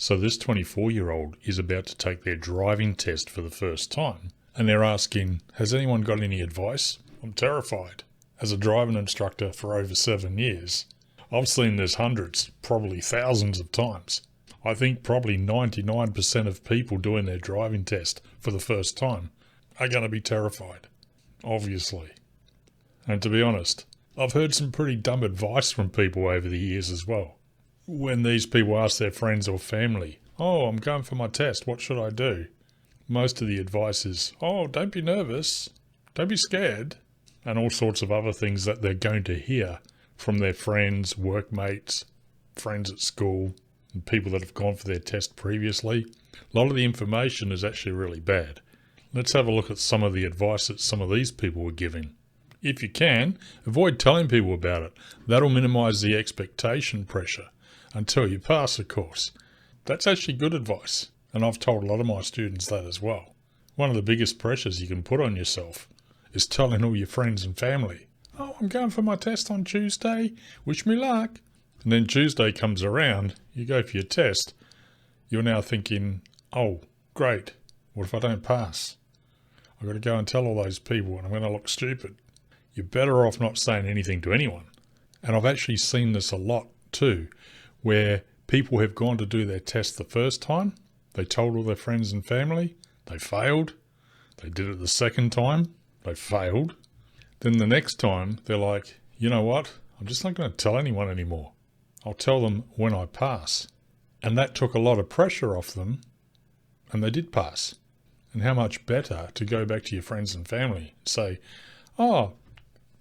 So this 24-year-old is about to take their driving test for the first time, and they're asking, has anyone got any advice? I'm terrified. As a driving instructor for over 7 years, I've seen this hundreds, probably thousands of times. I think probably 99% of people doing their driving test for the first time are going to be terrified, obviously. And to be honest, I've heard some pretty dumb advice from people over the years as well. When these people ask their friends or family, oh, I'm going for my test, what should I do? Most of the advice is, oh, don't be nervous, don't be scared, and all sorts of other things that they're going to hear from their friends, workmates, friends at school, and people that have gone for their test previously. A lot of the information is actually really bad. Let's have a look at some of the advice that some of these people were giving. If you can, avoid telling people about it. That'll minimise the expectation pressure until you pass, of course. That's actually good advice, and I've told a lot of my students that as well. One of the biggest pressures you can put on yourself is telling all your friends and family, oh, I'm going for my test on Tuesday, wish me luck. And then Tuesday comes around, you go for your test, you're now thinking, oh, great, what if I don't pass? I've got to go and tell all those people and I'm going to look stupid. You're better off not saying anything to anyone. And I've actually seen this a lot too, where people have gone to do their test the first time, they told all their friends and family, they failed, they did it the second time, they failed. Then the next time they're like, you know what, I'm just not going to tell anyone anymore. I'll tell them when I pass. And that took a lot of pressure off them, and they did pass. And how much better to go back to your friends and family and say, oh,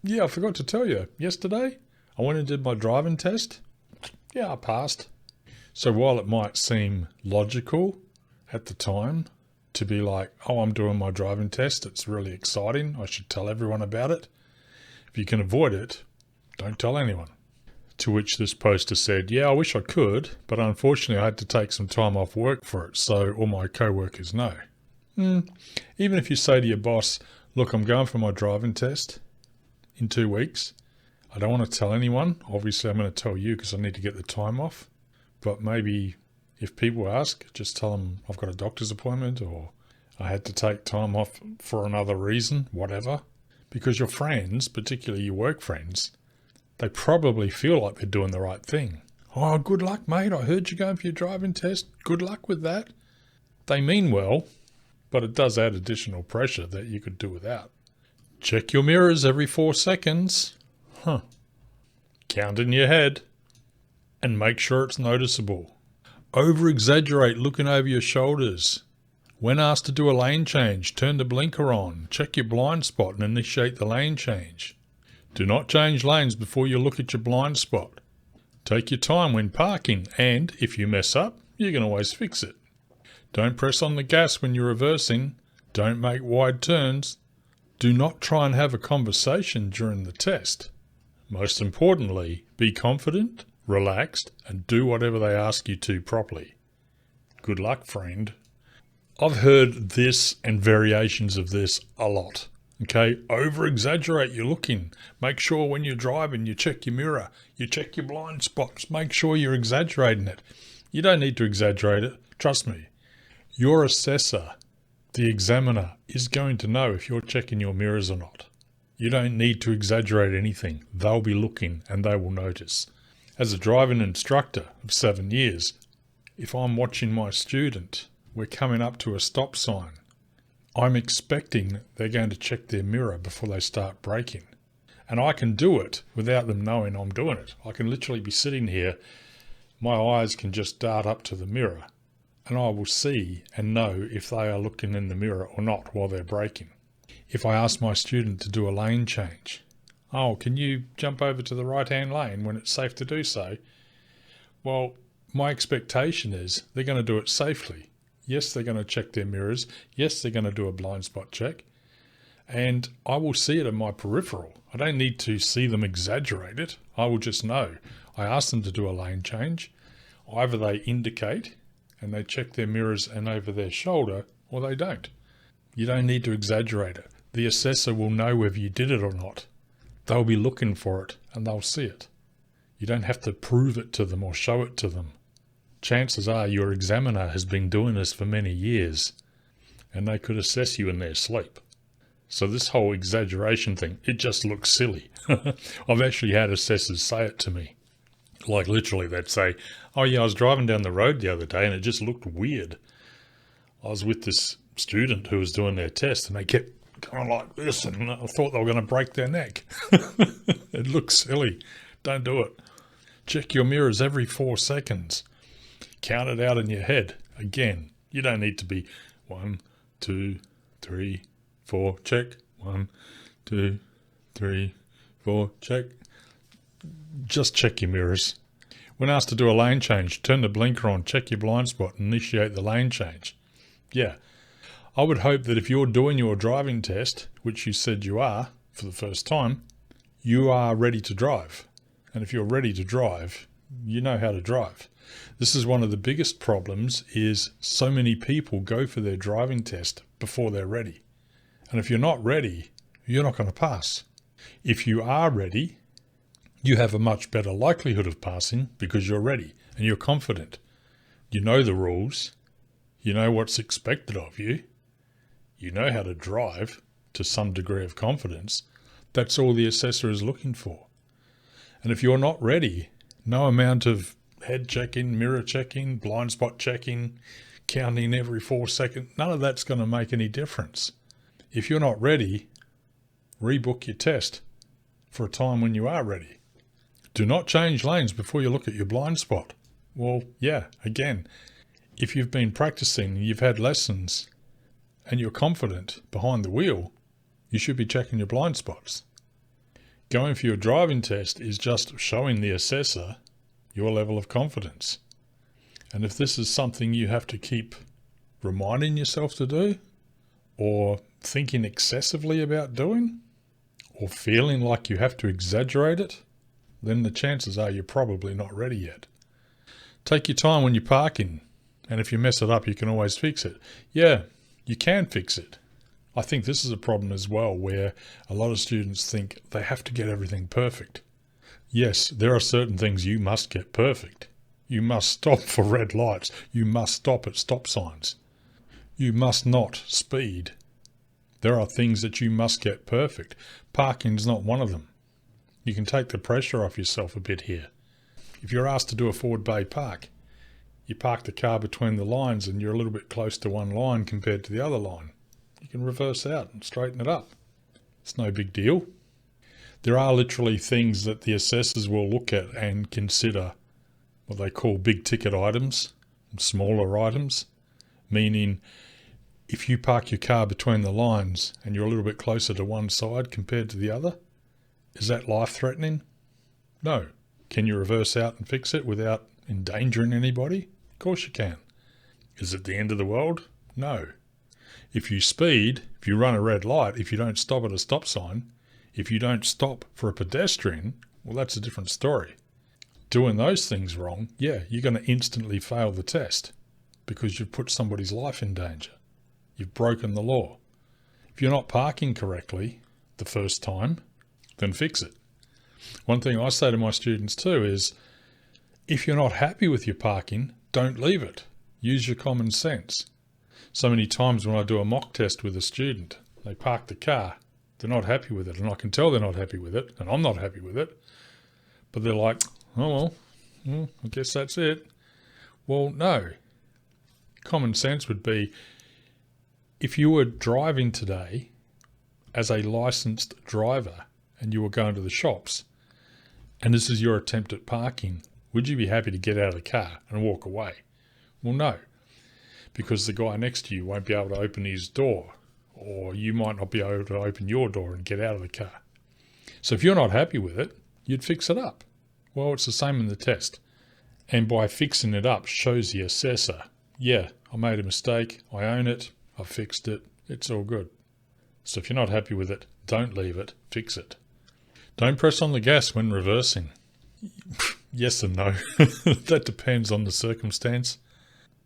yeah, I forgot to tell you, yesterday I went and did my driving test. Yeah, I passed. So while it might seem logical at the time to be like, oh, I'm doing my driving test, it's really exciting, I should tell everyone about it. If you can avoid it, don't tell anyone. To which this poster said, yeah, I wish I could, but unfortunately I had to take some time off work for it, so all my co-workers know. Even if you say to your boss, look, I'm going for my driving test in 2 weeks. I don't want to tell anyone. Obviously, I'm going to tell you because I need to get the time off. But maybe if people ask, just tell them I've got a doctor's appointment or I had to take time off for another reason, whatever. Because your friends, particularly your work friends, they probably feel like they're doing the right thing. Oh, good luck, mate. I heard you going for your driving test. Good luck with that. They mean well, but it does add additional pressure that you could do without. Check your mirrors every 4 seconds. Count in your head. And make sure it's noticeable. Over-exaggerate looking over your shoulders. When asked to do a lane change, turn the blinker on. Check your blind spot and initiate the lane change. Do not change lanes before you look at your blind spot. Take your time when parking, and if you mess up, you can always fix it. Don't press on the gas when you're reversing. Don't make wide turns. Do not try and have a conversation during the test. Most importantly, be confident, relaxed, and do whatever they ask you to properly. Good luck, friend. I've heard this and variations of this a lot. Okay, over-exaggerate your looking. Make sure when you're driving you check your mirror, you check your blind spots, make sure you're exaggerating it. You don't need to exaggerate it, trust me. Your assessor, the examiner, is going to know if you're checking your mirrors or not. You don't need to exaggerate anything. They'll be looking and they will notice. As a driving instructor of 7 years, if I'm watching my student, we're coming up to a stop sign, I'm expecting they're going to check their mirror before they start braking. And I can do it without them knowing I'm doing it. I can literally be sitting here, my eyes can just dart up to the mirror, and I will see and know if they are looking in the mirror or not while they're braking. If I ask my student to do a lane change, oh, can you jump over to the right-hand lane when it's safe to do so? Well, my expectation is they're going to do it safely. Yes, they're going to check their mirrors. Yes, they're going to do a blind spot check. And I will see it in my peripheral. I don't need to see them exaggerate it. I will just know. I ask them to do a lane change. Either they indicate and they check their mirrors and over their shoulder, or they don't. You don't need to exaggerate it. The assessor will know whether you did it or not. They'll be looking for it and they'll see it. You don't have to prove it to them or show it to them. chances are your examiner has been doing this for many years and they could assess you in their sleep. So this whole exaggeration thing, it just looks silly. I've actually had assessors say it to me. Like literally they'd say, oh yeah, I was driving down the road the other day and it just looked weird. I was with this student who was doing their test and they kept going like this and I thought they were going to break their neck. It looks silly. Don't do it. Check your mirrors every 4 seconds. Count it out in your head. Again, you don't need to be 1, 2, 3, 4, check. 1, 2, 3, 4, check. Just check your mirrors. When asked to do a lane change, turn the blinker on, check your blind spot and initiate the lane change. Yeah. I would hope that if you're doing your driving test, which you said you are for the first time, you are ready to drive. And if you're ready to drive, you know how to drive. This is one of the biggest problems is so many people go for their driving test before they're ready. And if you're not ready, you're not going to pass. If you are ready, you have a much better likelihood of passing because you're ready and you're confident. You know the rules. You know what's expected of you. You know how to drive to some degree of confidence. That's all the assessor is looking for. And if you're not ready, no amount of head checking, mirror checking, blind spot checking, counting every 4 seconds, none of that's going to make any difference. If you're not ready, rebook your test for a time when you are ready. Do not change lanes before you look at your blind spot. Well, yeah, again, if you've been practicing, you've had lessons, and you're confident behind the wheel, you should be checking your blind spots. Going for your driving test is just showing the assessor your level of confidence. And if this is something you have to keep reminding yourself to do, or thinking excessively about doing, or feeling like you have to exaggerate it, then the chances are you're probably not ready yet. Take your time when you're parking, and if you mess it up, you can always fix it. Yeah, you can fix it. I think this is a problem as well, where a lot of students think they have to get everything perfect. Yes, there are certain things you must get perfect. You must stop for red lights. You must stop at stop signs. You must not speed. There are things that you must get perfect. Parking's not one of them. You can take the pressure off yourself a bit here. If you're asked to do a forward bay park, you park the car between the lines and you're a little bit close to one line compared to the other line. You can reverse out and straighten it up. It's no big deal. There are literally things that the assessors will look at and consider what they call big ticket items and smaller items, meaning if you park your car between the lines and you're a little bit closer to one side compared to the other, is that life-threatening? No. Can you reverse out and fix it without endangering anybody? Of course you can. Is it the end of the world? No. If you speed, if you run a red light, if you don't stop at a stop sign, if you don't stop for a pedestrian, well, that's a different story. Doing those things wrong, yeah, you're going to instantly fail the test because you've put somebody's life in danger. You've broken the law. If you're not parking correctly the first time, then fix it. One thing I say to my students too is, if you're not happy with your parking, don't leave it. Use your common sense. So many times when I do a mock test with a student, they park the car, they're not happy with it, and I can tell they're not happy with it, and I'm not happy with it, but they're like, oh well, I guess that's it. Well, no. Common sense would be, if you were driving today as a licensed driver and you were going to the shops, and this is your attempt at parking, would you be happy to get out of the car and walk away? Well, no, because the guy next to you won't be able to open his door, or you might not be able to open your door and get out of the car. So if you're not happy with it, you'd fix it up. Well, it's the same in the test. And by fixing it up shows the assessor, yeah, I made a mistake, I own it, I fixed it, it's all good. So if you're not happy with it, don't leave it, fix it. Don't press on the gas when reversing. Yes and no. That depends on the circumstance.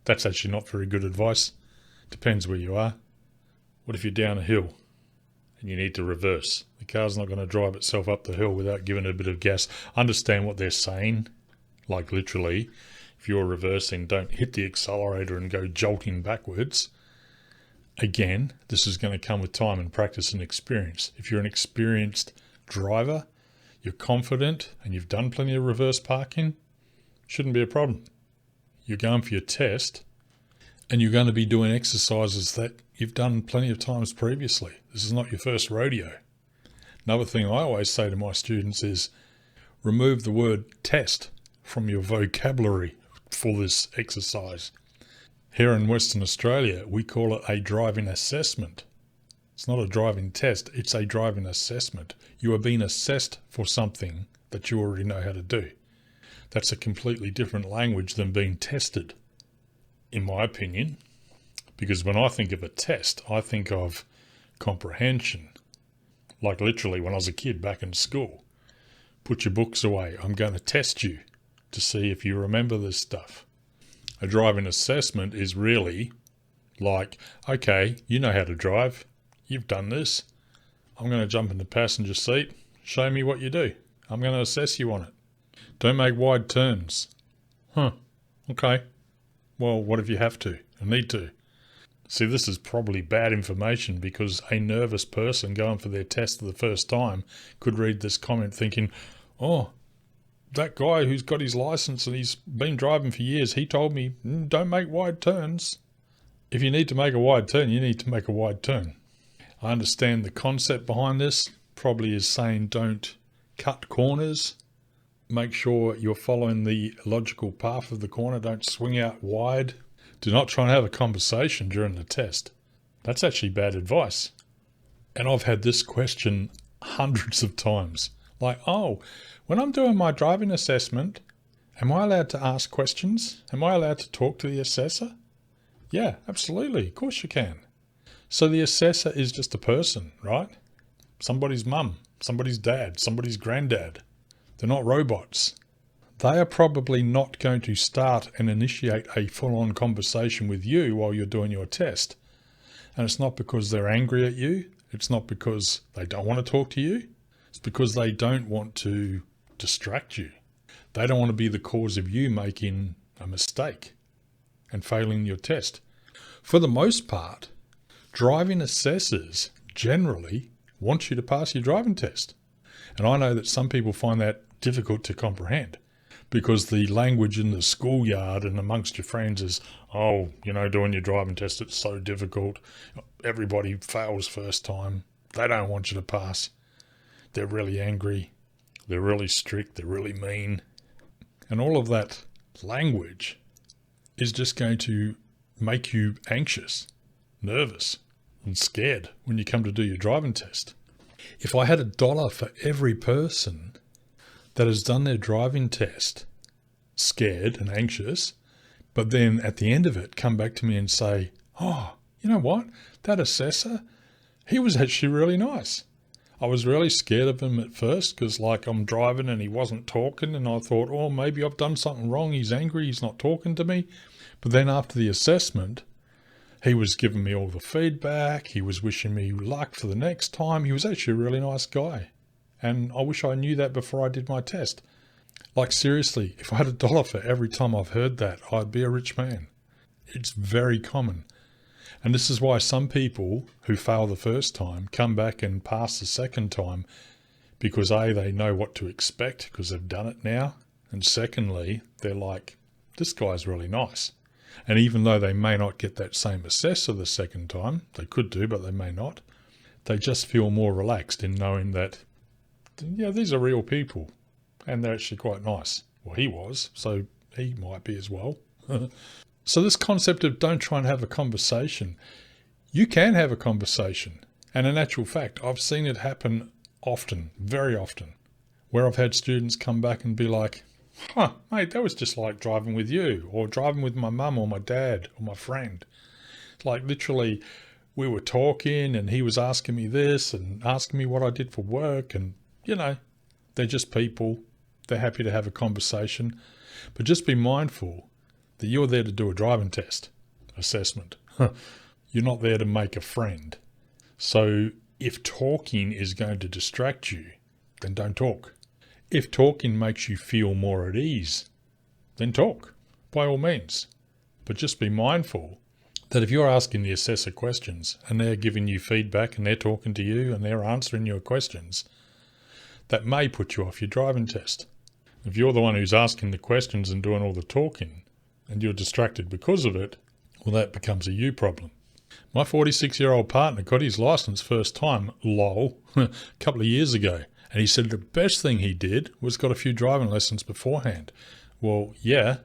That's actually not very good advice. Depends where you are. What if you're down a hill and you need to reverse? The car's not going to drive itself up the hill without giving it a bit of gas. Understand what they're saying. Like literally, If you're reversing, don't hit the accelerator and go jolting backwards. Again, this is going to come with time and practice and experience. If you're an experienced driver, you're confident and you've done plenty of reverse parking, shouldn't be a problem. You're going for your test and you're going to be doing exercises that you've done plenty of times previously. This is not your first rodeo. Another thing I always say to my students is remove the word test from your vocabulary for this exercise. Here in Western Australia, we call it a driving assessment. It's not a driving test, it's a driving assessment. You are being assessed for something that you already know how to do. That's a completely different language than being tested, in my opinion, because when I think of a test, I think of comprehension. Like literally when I was a kid back in school. Put your books away, I'm going to test you to see if you remember this stuff. A driving assessment is really like, okay, you know how to drive. You've done this. I'm going to jump in the passenger seat. Show me what you do. I'm going to assess you on it. Don't make wide turns. Okay. Well, what if you have to or need to? See, this is probably bad information because a nervous person going for their test for the first time could read this comment thinking, oh, that guy who's got his license and he's been driving for years, he told me, don't make wide turns. If you need to make a wide turn, you need to make a wide turn. I understand the concept behind this probably is saying don't cut corners. Make sure you're following the logical path of the corner. Don't swing out wide. Do not try and have a conversation during the test. That's actually bad advice. And I've had this question hundreds of times. Like, oh, when I'm doing my driving assessment, am I allowed to ask questions? Am I allowed to talk to the assessor? Yeah, absolutely. Of course you can. So the assessor is just a person, right? Somebody's mum, somebody's dad, somebody's granddad. They're not robots. They are probably not going to start and initiate a full-on conversation with you while you're doing your test. And it's not because they're angry at you. It's not because they don't want to talk to you. It's because they don't want to distract you. They don't want to be the cause of you making a mistake and failing your test. For the most part, driving assessors generally want you to pass your driving test. And I know that some people find that difficult to comprehend because the language in the schoolyard and amongst your friends is, oh, doing your driving test, it's so difficult. Everybody fails first time. They don't want you to pass. They're really angry. They're really strict. They're really mean. And all of that language is just going to make you anxious, nervous, and scared when you come to do your driving test. If I had $1 for every person that has done their driving test scared and anxious, but then at the end of it come back to me and say, oh, you know what? That assessor, he was actually really nice. I was really scared of him at first because I'm driving and he wasn't talking and I thought, oh, maybe I've done something wrong. He's angry. He's not talking to me. But then after the assessment, he was giving me all the feedback. He was wishing me luck for the next time. He was actually a really nice guy. And I wish I knew that before I did my test. Seriously, if I had $1 for every time I've heard that, I'd be a rich man. It's very common. And this is why some people who fail the first time come back and pass the second time because A, they know what to expect because they've done it now. And secondly, they're like, this guy's really nice. And even though they may not get that same assessor the second time, they could do, but they may not, they just feel more relaxed in knowing that, yeah, these are real people and they're actually quite nice. Well, he was, so he might be as well. So this concept of don't try and have a conversation, you can have a conversation. And in actual fact, I've seen it happen often, very often, where I've had students come back and be like, mate, that was just like driving with you or driving with my mum or my dad or my friend. Literally, we were talking and he was asking me this and asking me what I did for work. And, they're just people. They're happy to have a conversation. But just be mindful that you're there to do a driving test, assessment. You're not there to make a friend. So if talking is going to distract you, then don't talk. If talking makes you feel more at ease, then talk. by all means. But just be mindful that if you're asking the assessor questions and they're giving you feedback and they're talking to you and they're answering your questions, that may put you off your driving test. If you're the one who's asking the questions and doing all the talking and you're distracted because of it, well, that becomes a you problem. My 46-year-old partner got his license first time, lol, a couple of years ago. And he said the best thing he did was got a few driving lessons beforehand. Well, yeah.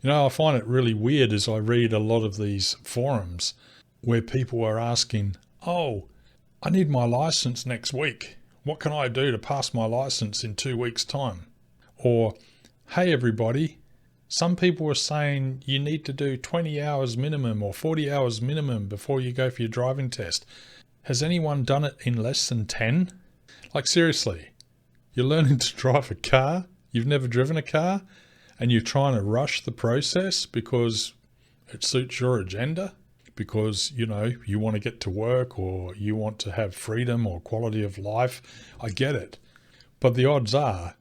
You know, I find it really weird as I read a lot of these forums where people are asking, oh, I need my license next week. What can I do to pass my license in 2 weeks' time? Or, hey everybody, some people are saying you need to do 20 hours minimum or 40 hours minimum before you go for your driving test. Has anyone done it in less than 10? Like seriously, you're learning to drive a car, you've never driven a car, and you're trying to rush the process because it suits your agenda? Because, you know, you want to get to work or you want to have freedom or quality of life. I get it. But the odds are,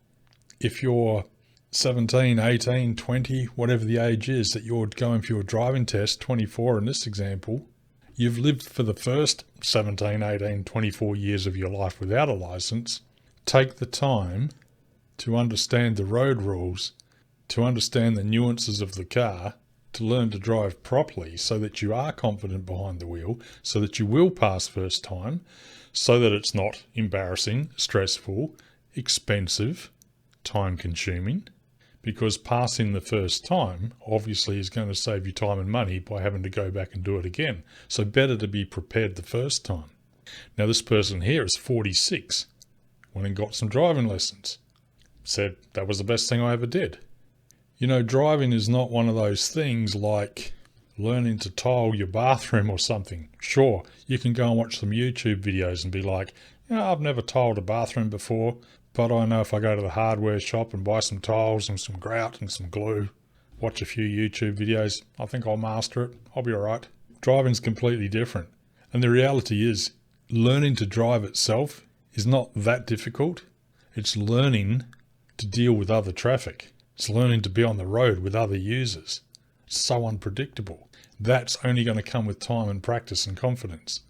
if you're 17, 18, 20, whatever the age is that you're going for your driving test, 24 in this example, you've lived for the first 17, 18, 24 years of your life without a license. Take the time to understand the road rules, to understand the nuances of the car, to learn to drive properly so that you are confident behind the wheel, so that you will pass first time, so that it's not embarrassing, stressful, expensive, time consuming, because passing the first time obviously is going to save you time and money by having to go back and do it again. So better to be prepared the first time. Now this person here is 46, went and got some driving lessons. Said that was the best thing I ever did. You know, driving is not one of those things like learning to tile your bathroom or something. Sure, you can go and watch some YouTube videos and be like, you know, I've never tiled a bathroom before, but I know if I go to the hardware shop and buy some tiles and some grout and some glue, watch a few YouTube videos, I think I'll master it. I'll be all right. Driving's completely different. And the reality is, learning to drive itself is not that difficult. It's learning to deal with other traffic. It's learning to be on the road with other users. It's so unpredictable. That's only going to come with time and practice and confidence.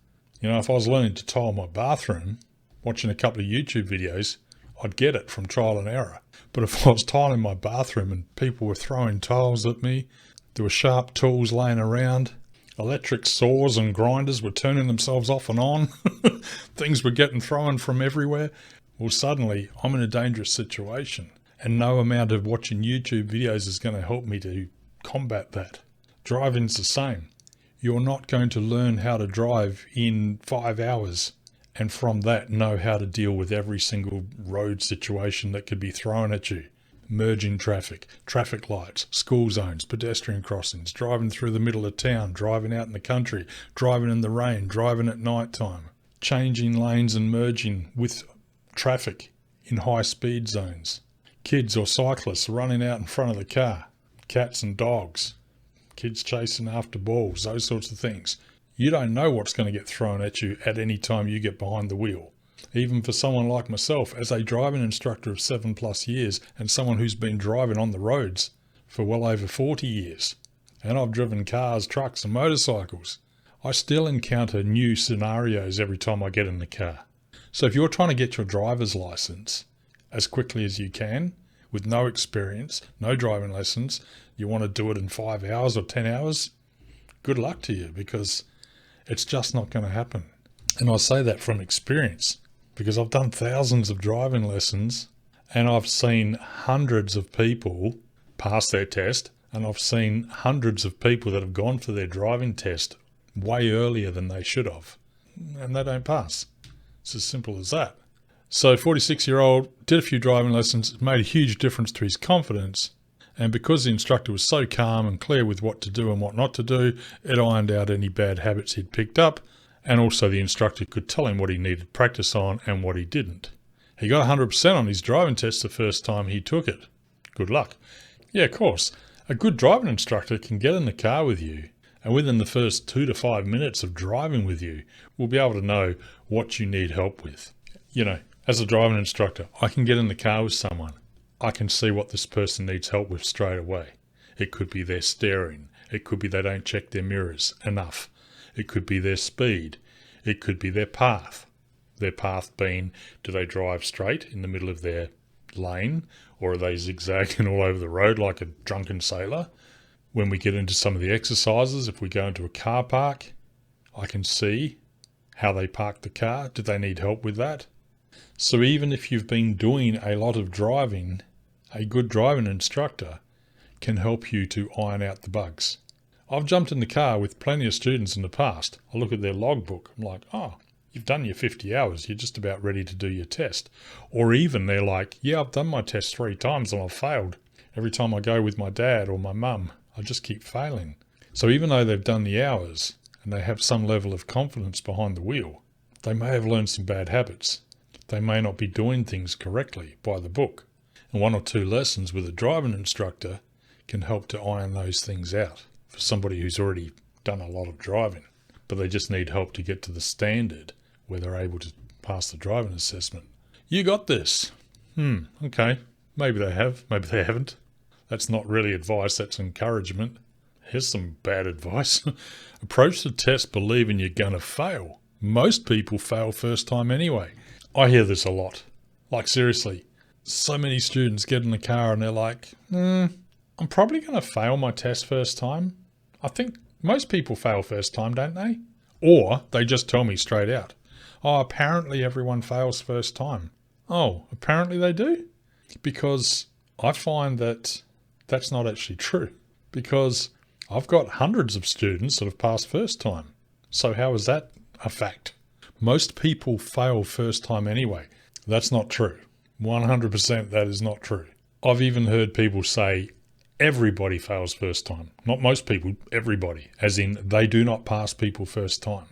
You know, if I was learning to tile my bathroom, watching a couple of YouTube videos, I'd get it from trial and error. But if I was tiling my bathroom and people were throwing tiles at me, there were sharp tools laying around, electric saws and grinders were turning themselves off and on, things were getting thrown from everywhere, well, suddenly I'm in a dangerous situation. And no amount of watching YouTube videos is going to help me to combat that. Driving's the same. You're not going to learn how to drive in 5 hours and from that know how to deal with every single road situation that could be thrown at you. Merging traffic, traffic lights, school zones, pedestrian crossings, driving through the middle of town, driving out in the country, driving in the rain, driving at night time, changing lanes and merging with traffic in high speed zones. Kids or cyclists running out in front of the car, cats and dogs, kids chasing after balls, those sorts of things. You don't know what's going to get thrown at you at any time you get behind the wheel. Even for someone like myself, as a driving instructor of 7+ years and someone who's been driving on the roads for well over 40 years, and I've driven cars, trucks and motorcycles, I still encounter new scenarios every time I get in the car. So if you're trying to get your driver's license as quickly as you can, with no experience, no driving lessons, you want to do it in 5 hours or 10 hours, good luck to you, because it's just not going to happen. And I say that from experience, because I've done thousands of driving lessons and I've seen hundreds of people pass their test, and I've seen hundreds of people that have gone for their driving test way earlier than they should have, and they don't pass. It's as simple as that. So 46-year-old did a few driving lessons, it made a huge difference to his confidence, and because the instructor was so calm and clear with what to do and what not to do, it ironed out any bad habits he'd picked up, and also the instructor could tell him what he needed practice on and what he didn't. He got 100% on his driving test the first time he took it. Good luck. Yeah, of course, a good driving instructor can get in the car with you, and within the first 2 to 5 minutes of driving with you, we'll be able to know what you need help with. You know, as a driving instructor, I can get in the car with someone. I can see what this person needs help with straight away. It could be their steering. It could be they don't check their mirrors enough. It could be their speed. It could be their path. Their path being, do they drive straight in the middle of their lane, or are they zigzagging all over the road like a drunken sailor? When we get into some of the exercises, if we go into a car park, I can see how they park the car. Do they need help with that? So even if you've been doing a lot of driving, a good driving instructor can help you to iron out the bugs. I've jumped in the car with plenty of students in the past. I look at their logbook. I'm like, oh, you've done your 50 hours. You're just about ready to do your test. Or even they're like, yeah, I've done my test 3 times and I've failed. Every time I go with my dad or my mum, I just keep failing. So even though they've done the hours and they have some level of confidence behind the wheel, they may have learned some bad habits. They may not be doing things correctly by the book. And 1 or 2 lessons with a driving instructor can help to iron those things out for somebody who's already done a lot of driving, but they just need help to get to the standard where they're able to pass the driving assessment. You got this. Okay. Maybe they have, maybe they haven't. That's not really advice, that's encouragement. Here's some bad advice. Approach the test believing you're going to fail. Most people fail first time anyway. I hear this a lot. Like seriously, so many students get in the car and they're like, I'm probably going to fail my test first time. I think most people fail first time, don't they? Or they just tell me straight out, oh, apparently everyone fails first time. Oh, apparently they do? Because I find that that's not actually true. Because I've got hundreds of students that have passed first time. So how is that a fact? Most people fail first time anyway. That's not true. 100% that is not true. I've even heard people say everybody fails first time. Not most people, everybody. As in, they do not pass people first time.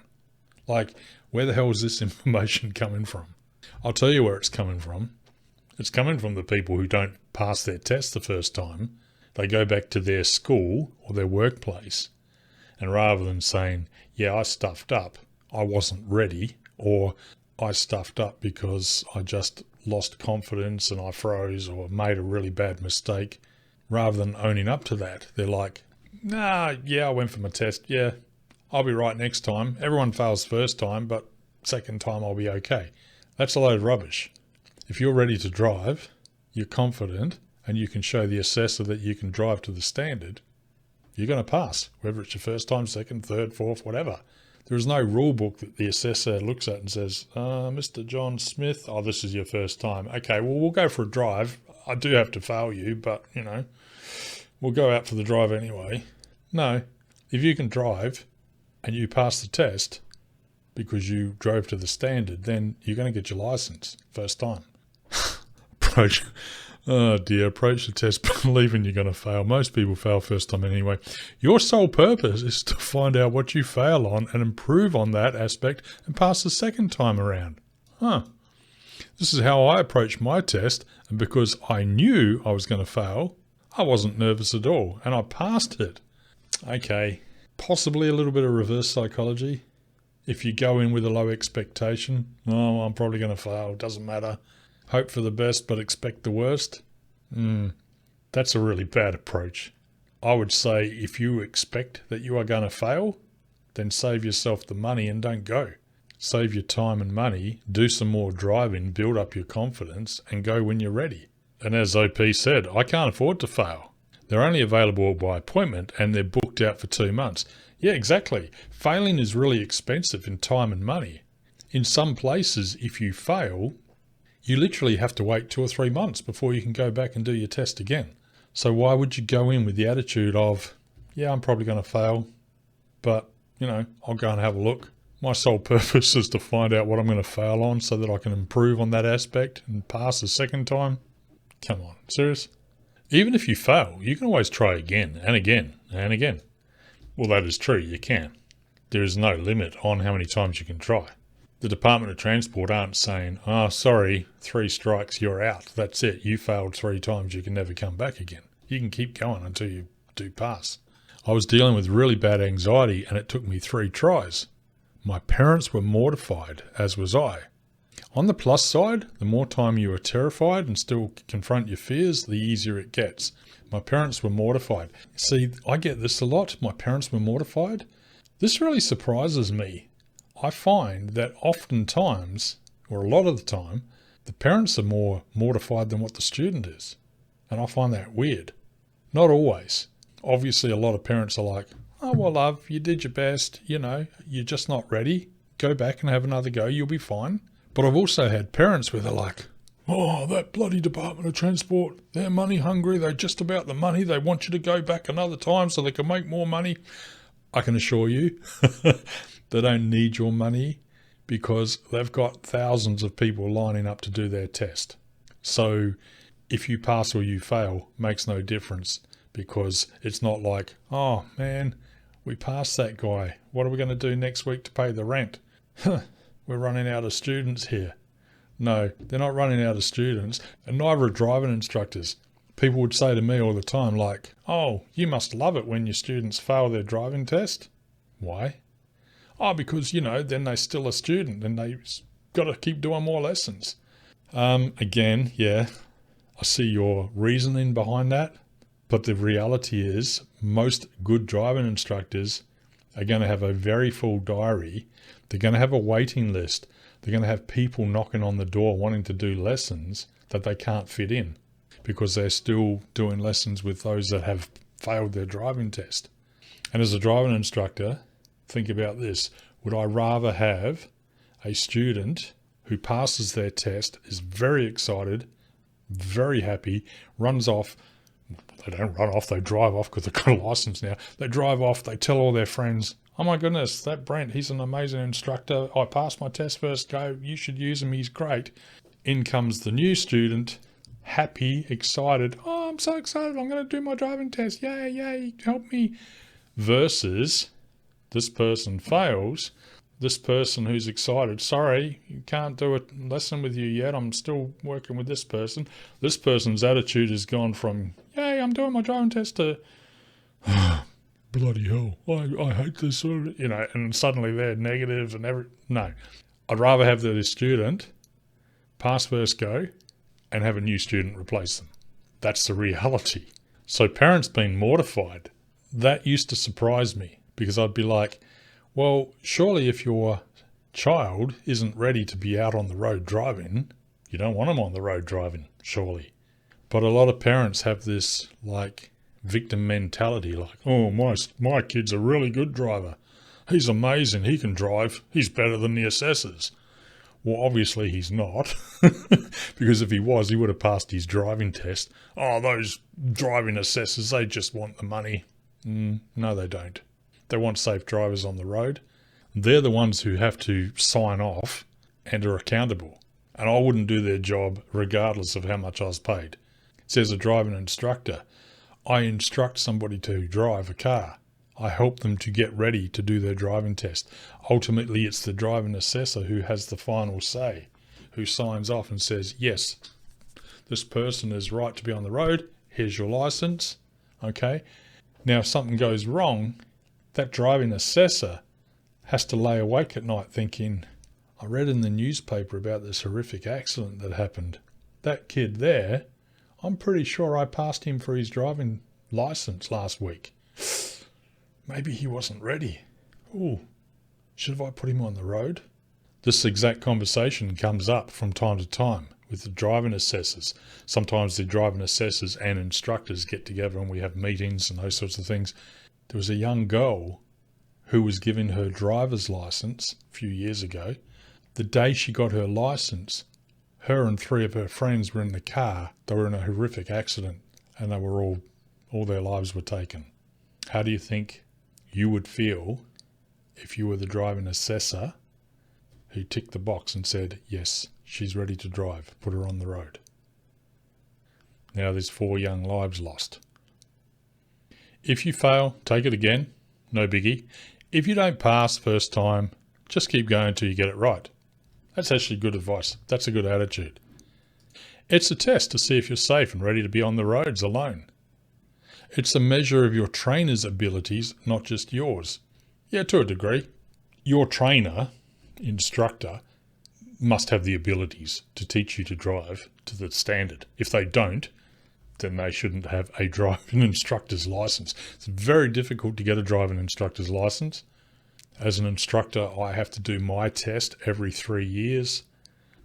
Like, where the hell is this information coming from? I'll tell you where it's coming from. It's coming from the people who don't pass their test the first time. They go back to their school or their workplace, and rather than saying, yeah, I stuffed up, I wasn't ready, or I stuffed up because I just lost confidence and I froze or made a really bad mistake, rather than owning up to that, they're like, nah, yeah, I went for my test. Yeah, I'll be right next time. Everyone fails first time, but second time I'll be okay. That's a load of rubbish. If you're ready to drive, you're confident, and you can show the assessor that you can drive to the standard, you're going to pass, whether it's your first time, second, third, fourth, whatever. There is no rule book that the assessor looks at and says, Mr. John Smith, oh, this is your first time. Okay, well, we'll go for a drive. I do have to fail you, but, we'll go out for the drive anyway. No, if you can drive and you pass the test because you drove to the standard, then you're going to get your license first time. Approach the test believing you're going to fail. Most people fail first time anyway. Your sole purpose is to find out what you fail on and improve on that aspect and pass the second time around. This is how I approached my test, and because I knew I was going to fail, I wasn't nervous at all, and I passed it. Okay, possibly a little bit of reverse psychology. If you go in with a low expectation, oh, I'm probably going to fail, doesn't matter. Hope for the best, but expect the worst. That's a really bad approach. I would say if you expect that you are going to fail, then save yourself the money and don't go. Save your time and money, do some more driving, build up your confidence, and go when you're ready. And as OP said, I can't afford to fail. They're only available by appointment and they're booked out for 2 months. Yeah, exactly. Failing is really expensive in time and money. In some places, if you fail, you literally have to wait 2 or 3 months before you can go back and do your test again. So why would you go in with the attitude of, yeah, I'm probably going to fail, but, I'll go and have a look. My sole purpose is to find out what I'm going to fail on so that I can improve on that aspect and pass the second time. Come on, serious? Even if you fail, you can always try again and again and again. Well, that is true, you can. There is no limit on how many times you can try. The Department of Transport aren't saying, oh, sorry, 3 strikes, you're out. That's it. You failed 3 times. You can never come back again. You can keep going until you do pass. I was dealing with really bad anxiety and it took me 3 tries. My parents were mortified, as was I. On the plus side, the more time you are terrified and still confront your fears, the easier it gets. My parents were mortified. See, I get this a lot. My parents were mortified. This really surprises me. I find that oftentimes, or a lot of the time, the parents are more mortified than what the student is. And I find that weird. Not always. Obviously, a lot of parents are like, oh, well, love, you did your best. You're just not ready. Go back and have another go. You'll be fine. But I've also had parents where they're like, oh, that bloody Department of Transport, they're money hungry. They're just about the money. They want you to go back another time so they can make more money. I can assure you, they don't need your money because they've got thousands of people lining up to do their test. So if you pass or you fail, makes no difference because it's not like, oh man, we passed that guy. What are we going to do next week to pay the rent? We're running out of students here. No, they're not running out of students, and neither are driving instructors. People would say to me all the time like, oh, you must love it when your students fail their driving test. Why? Oh, because, then they're still a student and they've got to keep doing more lessons. Again, yeah, I see your reasoning behind that, but the reality is most good driving instructors are going to have a very full diary. They're going to have a waiting list. They're going to have people knocking on the door wanting to do lessons that they can't fit in because they're still doing lessons with those that have failed their driving test. And as a driving instructor, think about this. Would I rather have a student who passes their test, is very excited, very happy, runs off? They don't run off, they drive off because they've got a license now. They drive off, they tell all their friends, oh my goodness, that Brent, he's an amazing instructor. I passed my test first go. You should use him. He's great. In comes the new student, happy, excited. Oh, I'm so excited. I'm going to do my driving test. Yay, help me. Versus this person fails. This person who's excited, sorry, you can't do a lesson with you yet. I'm still working with this person. This person's attitude has gone from, yay, I'm doing my driving test to, bloody hell, I hate this, and suddenly they're negative and no. I'd rather have the student pass first go and have a new student replace them. That's the reality. So parents being mortified, that used to surprise me because I'd be like, well, surely if your child isn't ready to be out on the road driving, you don't want them on the road driving, surely. But a lot of parents have this like victim mentality, like, oh, my kid's a really good driver. He's amazing. He can drive. He's better than the assessors. Well, obviously he's not, because if he was, he would have passed his driving test. Oh, those driving assessors, they just want the money. No, they don't. They want safe drivers on the road. They're the ones who have to sign off and are accountable. And I wouldn't do their job regardless of how much I was paid. It says a driving instructor. I instruct somebody to drive a car. I help them to get ready to do their driving test. Ultimately, it's the driving assessor who has the final say, who signs off and says, yes, this person is right to be on the road. Here's your license. Okay. Now, if something goes wrong, that driving assessor has to lay awake at night thinking, I read in the newspaper about this horrific accident that happened. That kid there, I'm pretty sure I passed him for his driving license last week. Maybe he wasn't ready. Ooh, should I put him on the road? This exact conversation comes up from time to time with the driving assessors. Sometimes the driving assessors and instructors get together and we have meetings and those sorts of things. There was a young girl who was given her driver's license a few years ago. The day she got her license, her and 3 of her friends were in the car. They were in a horrific accident and they were all their lives were taken. How do you think you would feel if you were the driving assessor who ticked the box and said, yes, she's ready to drive, put her on the road? Now there's 4 young lives lost. If you fail, take it again, no biggie. If you don't pass first time, just keep going till you get it right. That's actually good advice. That's a good attitude. It's a test to see if you're safe and ready to be on the roads alone. It's a measure of your trainer's abilities, not just yours. Yeah, to a degree. Your trainer, instructor, must have the abilities to teach you to drive to the standard. If they don't, then they shouldn't have a driving instructor's license. It's very difficult to get a driving instructor's license. As an instructor, I have to do my test every 3 years.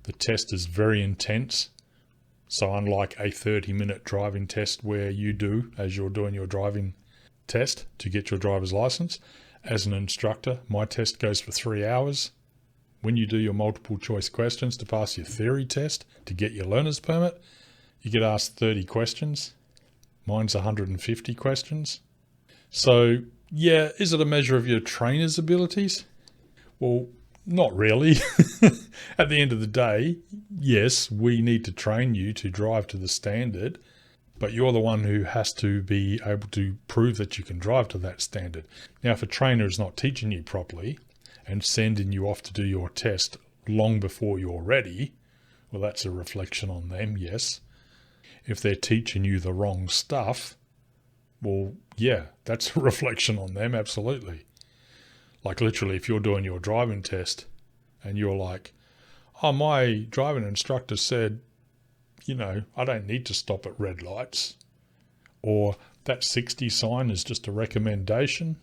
The test is very intense. So unlike a 30-minute driving test where you do as you're doing your driving test to get your driver's license, as an instructor, my test goes for 3 hours. When you do your multiple choice questions to pass your theory test to get your learner's permit, you get asked 30 questions. Mine's 150 questions. So yeah, is it a measure of your trainer's abilities? Well, not really. At the end of the day, yes, we need to train you to drive to the standard, but you're the one who has to be able to prove that you can drive to that standard. Now, if a trainer is not teaching you properly and sending you off to do your test long before you're ready, well, that's a reflection on them, yes. If they're teaching you the wrong stuff, well, yeah, that's a reflection on them, absolutely. Like literally, if you're doing your driving test and you're like, oh, my driving instructor said, I don't need to stop at red lights, or that 60 sign is just a recommendation,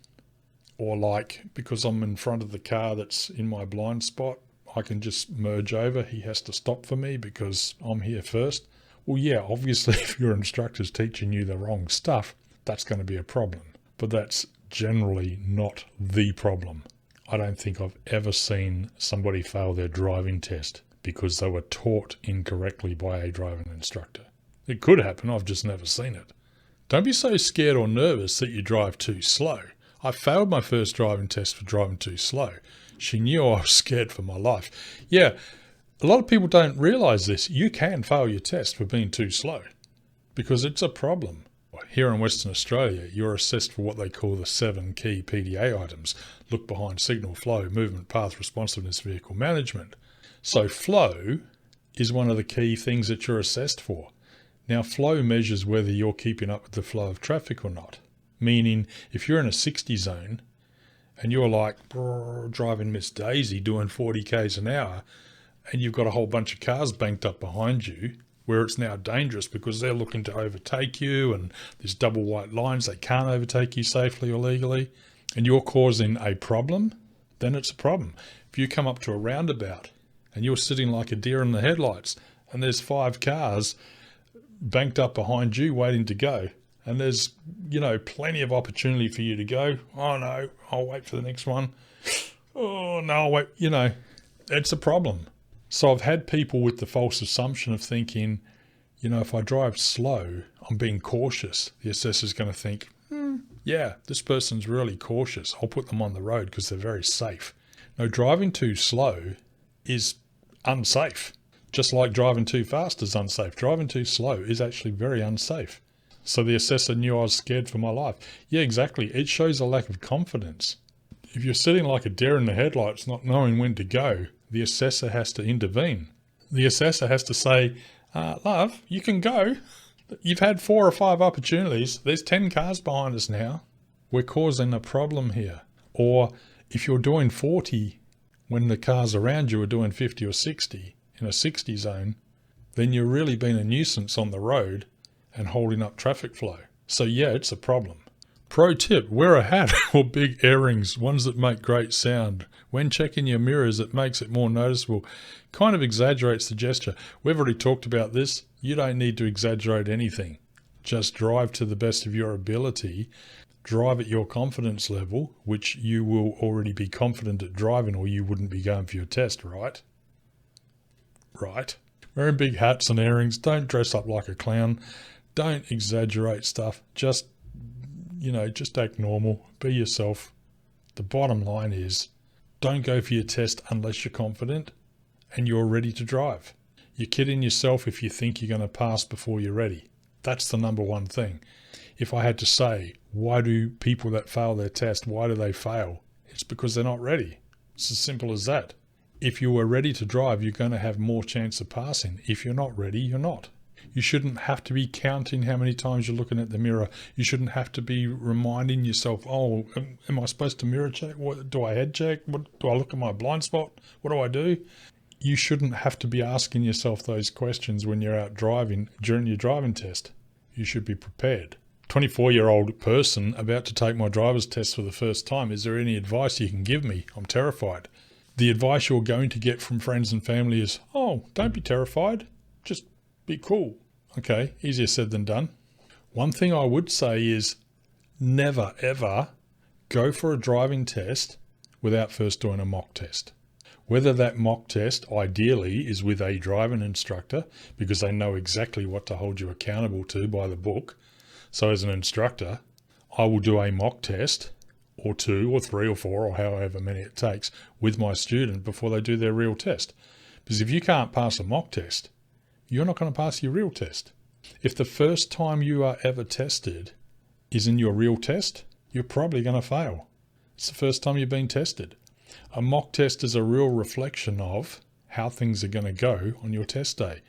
or like, because I'm in front of the car that's in my blind spot, I can just merge over. He has to stop for me because I'm here first. Well, yeah, obviously, if your instructor's teaching you the wrong stuff, that's going to be a problem. But that's generally not the problem. I don't think I've ever seen somebody fail their driving test because they were taught incorrectly by a driving instructor. It could happen, I've just never seen it. Don't be so scared or nervous that you drive too slow. I failed my first driving test for driving too slow. She knew I was scared for my life. Yeah, a lot of people don't realise this. You can fail your test for being too slow because it's a problem. Here in Western Australia, you're assessed for what they call the 7 key PDA items: look behind, signal, flow, movement, path, responsiveness, vehicle management. So flow is one of the key things that you're assessed for. Now, flow measures whether you're keeping up with the flow of traffic or not. Meaning, if you're in a 60 zone and you're like driving Miss Daisy doing 40 k's an hour and you've got a whole bunch of cars banked up behind you, where it's now dangerous because they're looking to overtake you and there's double white lines, they can't overtake you safely or legally, and you're causing a problem, then it's a problem. If you come up to a roundabout and you're sitting like a deer in the headlights and there's 5 cars banked up behind you waiting to go, and there's, plenty of opportunity for you to go, oh no, I'll wait for the next one. Oh no, I'll wait, it's a problem. So I've had people with the false assumption of thinking, if I drive slow, I'm being cautious. The assessor's going to think, yeah, this person's really cautious. I'll put them on the road because they're very safe. No, driving too slow is unsafe. Just like driving too fast is unsafe. Driving too slow is actually very unsafe. So the assessor knew I was scared for my life. Yeah, exactly. It shows a lack of confidence. If you're sitting like a deer in the headlights, not knowing when to go, the assessor has to intervene. The assessor has to say, love, you can go. You've had 4 or 5 opportunities. There's 10 cars behind us now. We're causing a problem here. Or if you're doing 40 when the cars around you are doing 50 or 60 in a 60 zone, then you're really being a nuisance on the road and holding up traffic flow. So yeah, it's a problem. Pro tip, wear a hat or big earrings, ones that make great sound. When checking your mirrors, it makes it more noticeable. Kind of exaggerates the gesture. We've already talked about this. You don't need to exaggerate anything. Just drive to the best of your ability. Drive at your confidence level, which you will already be confident at driving or you wouldn't be going for your test, right? Right. Wearing big hats and earrings. Don't dress up like a clown. Don't exaggerate stuff. Just act normal. Be yourself. The bottom line is, don't go for your test unless you're confident and you're ready to drive. You're kidding yourself if you think you're going to pass before you're ready. That's the number one thing. If I had to say, why do people that fail their test, why do they fail? It's because they're not ready. It's as simple as that. If you are ready to drive, you're going to have more chance of passing. If you're not ready, you're not. You shouldn't have to be counting how many times you're looking at the mirror. You shouldn't have to be reminding yourself, oh, am I supposed to mirror check? What, do I head check? What, do I look at my blind spot? What do I do? You shouldn't have to be asking yourself those questions when you're out driving during your driving test. You should be prepared. 24-year-old person about to take my driver's test for the first time. Is there any advice you can give me? I'm terrified. The advice you're going to get from friends and family is, oh, don't be terrified. Just be cool. Okay, easier said than done. One thing I would say is never, ever go for a driving test without first doing a mock test. Whether that mock test ideally is with a driving instructor because they know exactly what to hold you accountable to by the book. So as an instructor, I will do a mock test or 2 or 3 or 4 or however many it takes with my student before they do their real test. Because if you can't pass a mock test, you're not going to pass your real test. If the first time you are ever tested is in your real test, you're probably going to fail. It's the first time you've been tested. A mock test is a real reflection of how things are going to go on your test day.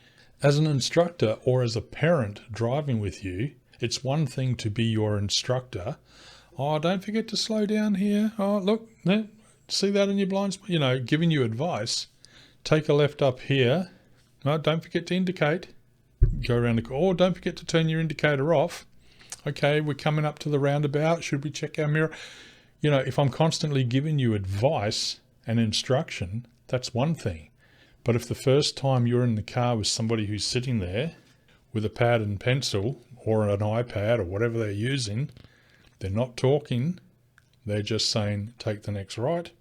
As an instructor or as a parent driving with you, it's one thing to be your instructor. Oh, don't forget to slow down here. Oh, look, see that in your blind spot? You know, giving you advice. Take a left up here. No, don't forget to indicate. Go around the corner. Oh, don't forget to turn your indicator off. Okay, we're coming up to the roundabout. Should we check our mirror? You know, if I'm constantly giving you advice and instruction, that's one thing. But if the first time you're in the car with somebody who's sitting there with a pad and pencil or an iPad or whatever they're using, they're not talking, they're just saying, take the next right.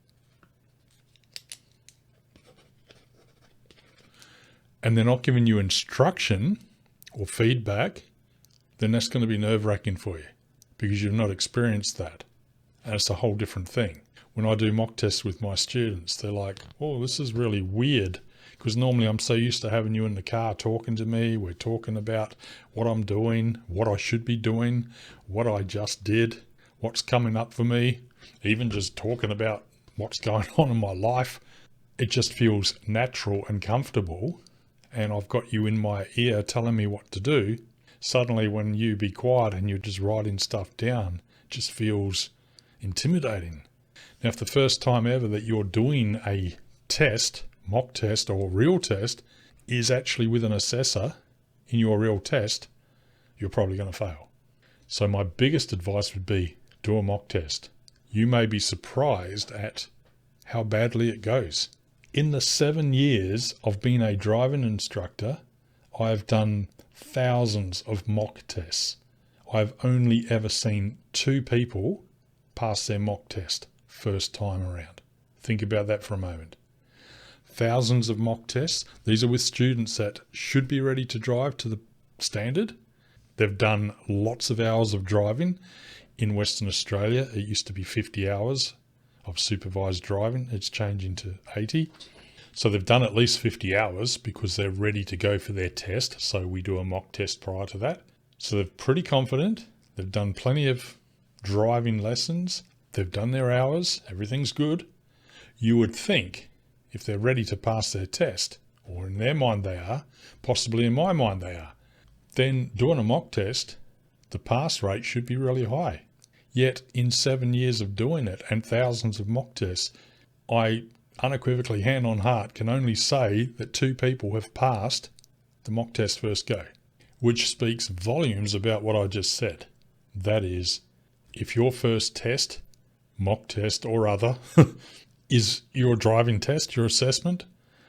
And they're not giving you instruction or feedback, then that's going to be nerve-wracking for you because you've not experienced that. And it's a whole different thing. When I do mock tests with my students, they're like, oh, this is really weird because normally I'm so used to having you in the car talking to me. We're talking about what I'm doing, what I should be doing, what I just did, what's coming up for me, even just talking about what's going on in my life. It just feels natural and comfortable. And I've got you in my ear telling me what to do. Suddenly when you be quiet and you're just writing stuff down, it just feels intimidating. Now, if the first time ever that you're doing a test, mock test or real test, is actually with an assessor in your real test, you're probably going to fail. So my biggest advice would be do a mock test. You may be surprised at how badly it goes. In the 7 years of being a driving instructor, I've done thousands of mock tests. I've only ever seen 2 people pass their mock test first time around. Think about that for a moment. Thousands of mock tests. These are with students that should be ready to drive to the standard. They've done lots of hours of driving. In Western Australia, it used to be 50 hours of supervised driving. It's changing to 80. So they've done at least 50 hours because they're ready to go for their test. So we do a mock test prior to that. So they're pretty confident. They've done plenty of driving lessons. They've done their hours. Everything's good. You would think if they're ready to pass their test, or in their mind they are, possibly in my mind they are, then doing a mock test, the pass rate should be really high. Yet in 7 years of doing it and thousands of mock tests, I unequivocally, hand on heart, can only say that 2 people have passed the mock test first go, which speaks volumes about what I just said. That is, if your first test, mock test or other, is your driving test, your assessment,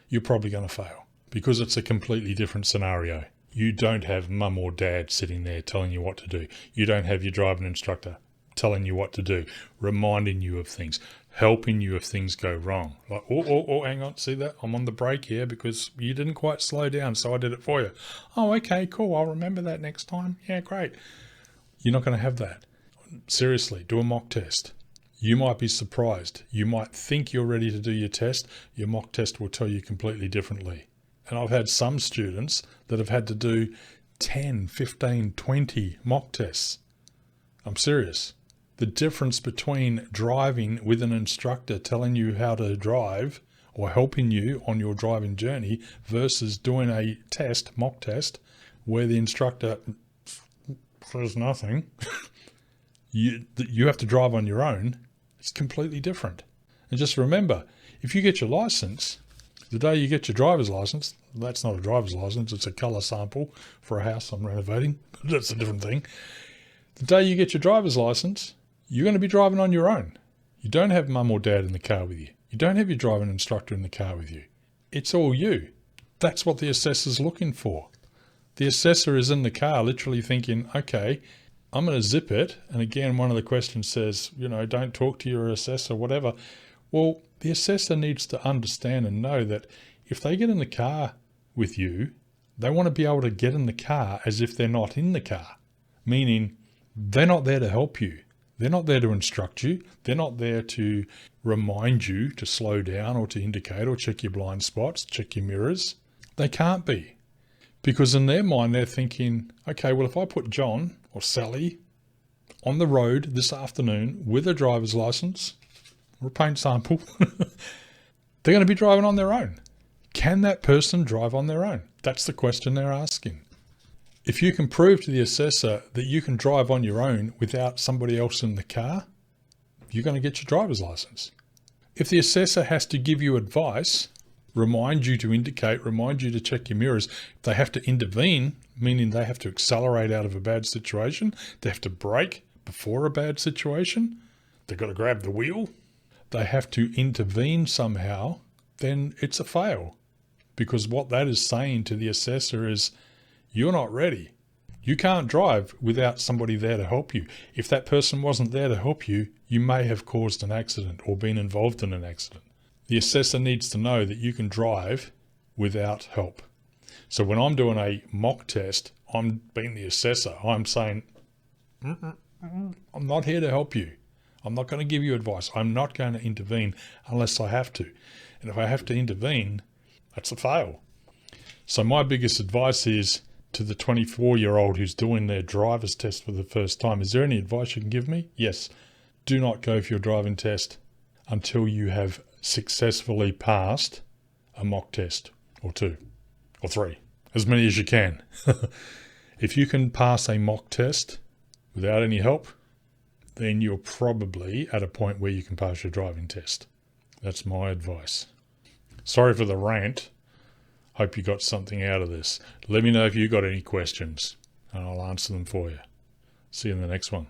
you're probably going to fail because it's a completely different scenario. You don't have mum or dad sitting there telling you what to do. You don't have your driving instructor telling you what to do, reminding you of things, helping you if things go wrong. Like, oh, hang on, see that? I'm on the brake here because you didn't quite slow down, so I did it for you. Oh, okay, cool. I'll remember that next time. Yeah, great. You're not going to have that. Seriously, do a mock test. You might be surprised. You might think you're ready to do your test. Your mock test will tell you completely differently. And I've had some students that have had to do 10, 15, 20 mock tests. I'm serious. The difference between driving with an instructor telling you how to drive or helping you on your driving journey versus doing a test, mock test, where the instructor says nothing, you have to drive on your own. It's completely different. And just remember, if you get your license, The day you get your driver's license, that's not a driver's license, it's a colour sample for a house I'm renovating. That's a different thing. The day you get your driver's license, you're going to be driving on your own. You don't have mum or dad in the car with you. You don't have your driving instructor in the car with you. It's all you. That's what the assessor's looking for. The assessor is in the car literally thinking, okay, I'm going to zip it. And again, one of the questions says, don't talk to your assessor, whatever. Well, the assessor needs to understand and know that if they get in the car with you, they want to be able to get in the car as if they're not in the car, meaning they're not there to help you. They're not there to instruct you. They're not there to remind you to slow down or to indicate or check your blind spots, check your mirrors. They can't be. Because in their mind, they're thinking, okay, well, if I put John or Sally on the road this afternoon with a driver's license or a paint sample, they're going to be driving on their own. Can that person drive on their own? That's the question they're asking. If you can prove to the assessor that you can drive on your own without somebody else in the car, you're going to get your driver's license. If the assessor has to give you advice, remind you to indicate, remind you to check your mirrors, if they have to intervene, meaning they have to accelerate out of a bad situation, they have to brake before a bad situation, they've got to grab the wheel, they have to intervene somehow, then it's a fail. Because what that is saying to the assessor is, you're not ready. You can't drive without somebody there to help you. If that person wasn't there to help you, you may have caused an accident or been involved in an accident. The assessor needs to know that you can drive without help. So when I'm doing a mock test, I'm being the assessor. I'm saying, I'm not here to help you. I'm not going to give you advice. I'm not going to intervene unless I have to. And if I have to intervene, that's a fail. So my biggest advice is to the 24-year-old who's doing their driver's test for the first time. Is there any advice you can give me? Yes. Do not go for your driving test until you have successfully passed a mock test or 2 or 3, as many as you can. If you can pass a mock test without any help, then you're probably at a point where you can pass your driving test. That's my advice. Sorry for the rant. Hope you got something out of this. Let me know if you got any questions and I'll answer them for you. See you in the next one.